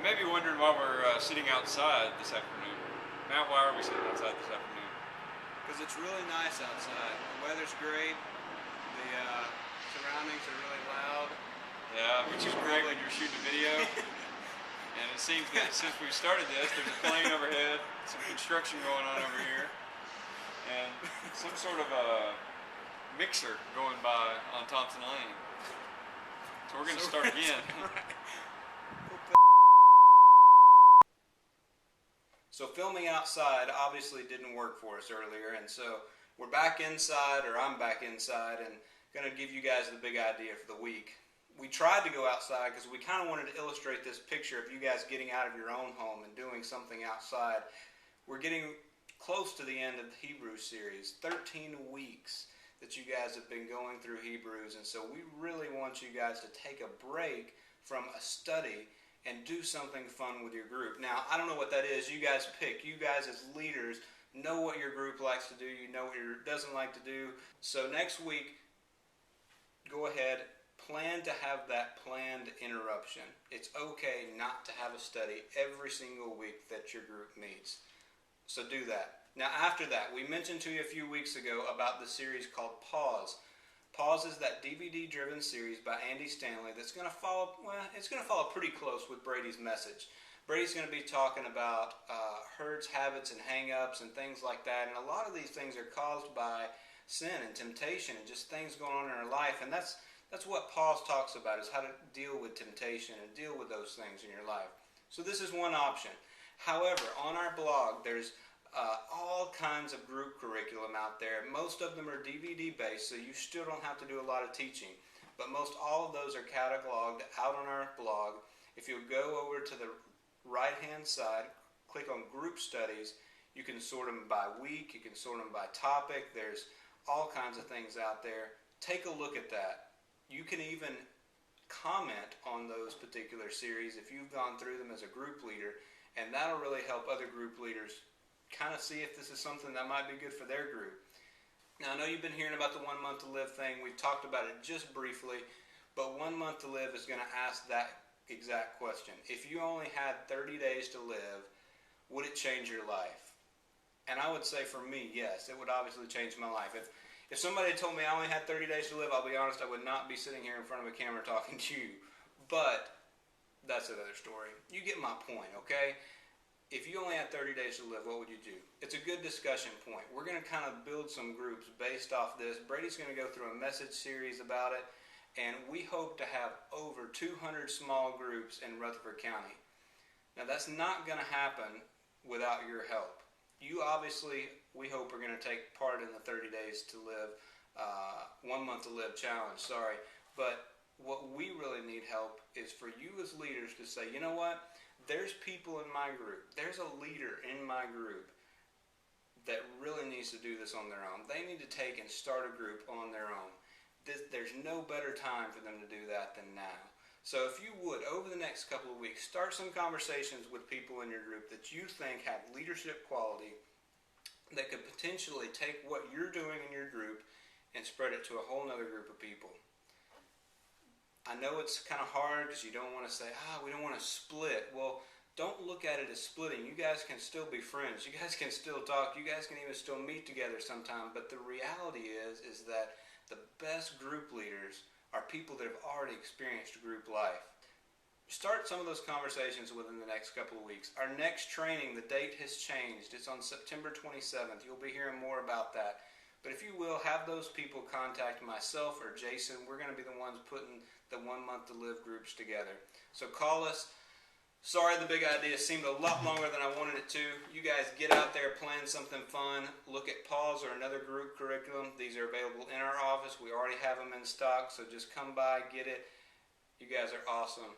may be wondering why we're sitting outside this afternoon. Matt, why are we sitting outside this afternoon? Because it's really nice outside. The weather's great. The surroundings are really loud. Yeah, which is great when you're shooting a video. And it seems that since we started this, there's a plane overhead, some construction going on over here, and some sort of a mixer going by on Thompson Lane. So we're going to start again. So filming outside obviously didn't work for us earlier, and so we're back inside, or I'm back inside, and going to give you guys the big idea for the week. We tried to go outside because we kind of wanted to illustrate this picture of you guys getting out of your own home and doing something outside. We're getting close to the end of the Hebrews series, 13 weeks that you guys have been going through Hebrews, and so we really want you guys to take a break from a study and do something fun with your group. Now, I don't know what that is. You guys pick. You guys as leaders know what your group likes to do. You know what your doesn't like to do. So next week, go ahead, plan to have that planned interruption. It's okay not to have a study every single week that your group meets. So do that. Now, after that, we mentioned to you a few weeks ago about the series called Pause. Pause is that DVD-driven series by Andy Stanley that's going to follow, it's going to follow pretty close with Brady's message. Brady's going to be talking about herds, habits, and hang-ups and things like that. And a lot of these things are caused by sin and temptation and just things going on in our life. And that's what Pause talks about, is how to deal with temptation and deal with those things in your life. So this is one option. However, on our blog, there's all kinds of group curriculum out there. Most of them are DVD based, so you still don't have to do a lot of teaching. But most all of those are cataloged out on our blog. If you go over to the right hand side, click on group studies, you can sort them by week, you can sort them by topic. There's all kinds of things out there. Take a look at that. You can even comment on those particular series if you've gone through them as a group leader, and that'll really help other group leaders kind of see if this is something that might be good for their group. Now, I know you've been hearing about the 1 month to live thing. We've talked about it just briefly, but 1 month to live is going to ask that exact question. If you only had 30 days to live, would it change your life? And I would say for me, yes, it would obviously change my life. If somebody told me I only had 30 days to live, I'll be honest, I would not be sitting here in front of a camera talking to you. But that's another story. You get my point, okay? If you only had 30 days to live, what would you do? It's a good discussion point. We're going to kind of build some groups based off this. Brady's going to go through a message series about it, and we hope to have over 200 small groups in Rutherford County. Now, that's not going to happen without your help. You obviously, we hope, are going to take part in the 30 days to live, 1 month to live challenge, But what we really need help is for you as leaders to say, you know what? There's people in my group, there's a leader in my group that really needs to do this on their own. They need to take and start a group on their own. There's no better time for them to do that than now. So if you would, over the next couple of weeks, start some conversations with people in your group that you think have leadership quality that could potentially take what you're doing in your group and spread it to a whole other group of people. I know it's kind of hard because you don't want to say, we don't want to split. Well, don't look at it as splitting. You guys can still be friends. You guys can still talk. You guys can even still meet together sometime. But the reality is that the best group leaders are people that have already experienced group life. Start some of those conversations within the next couple of weeks. Our next training, the date has changed. It's on September 27th. You'll be hearing more about that. But if you will, have those people contact myself or Jason. We're going to be the ones putting the 1 month to live groups together. So call us. Sorry the big idea seemed a lot longer than I wanted it to. You guys get out there, plan something fun. Look at Pause or another group curriculum. These are available in our office. We already have them in stock, so just come by, get it. You guys are awesome.